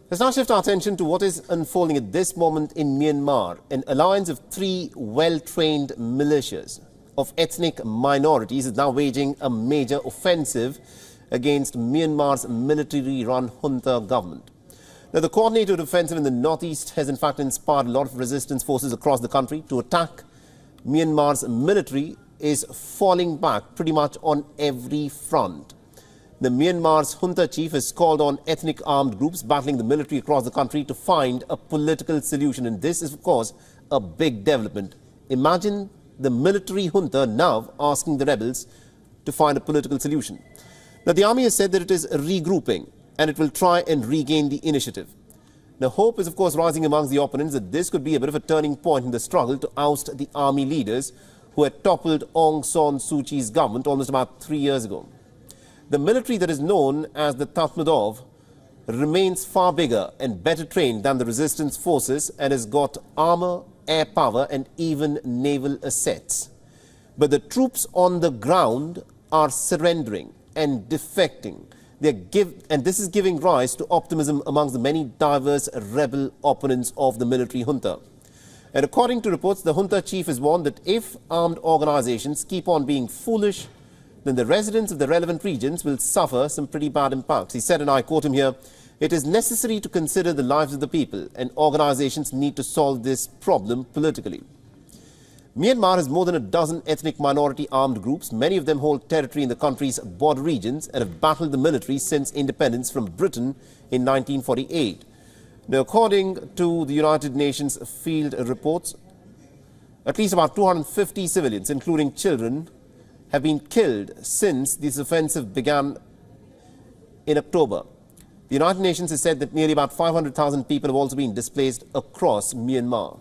Let's now shift our attention to what is unfolding at this moment in Myanmar. An alliance of three well-trained militias of ethnic minorities is now waging a major offensive against Myanmar's military-run junta government. Now, the coordinated offensive in the northeast has in fact inspired a lot of resistance forces across the country to attack. Myanmar's military is falling back pretty much on every front. The Myanmar's junta chief has called on ethnic armed groups battling the military across the country to find a political solution. And this is, of course, a big development. Imagine the military junta now asking the rebels to find a political solution. Now, the army has said that it is regrouping and it will try and regain the initiative. Now, hope is, of course, rising amongst the opponents that this could be a bit of a turning point in the struggle to oust the army leaders who had toppled Aung San Suu Kyi's government almost about 3 years ago. The military that is known as the Tatmadaw remains far bigger and better trained than the resistance forces and has got armor, air power and even naval assets. But the troops on the ground are surrendering and defecting. And this is giving rise to optimism amongst the many diverse rebel opponents of the military junta. And according to reports, the junta chief has warned that if armed organizations keep on being foolish, then the residents of the relevant regions will suffer some pretty bad impacts. He said, and I quote him here, "It is necessary to consider the lives of the people, and organizations need to solve this problem politically." Myanmar has more than a dozen ethnic minority armed groups. Many of them hold territory in the country's border regions and have battled the military since independence from Britain in 1948. Now, according to the United Nations field reports, at least about 250 civilians, including children, have been killed since this offensive began in October. The United Nations has said that nearly about 500,000 people have also been displaced across Myanmar.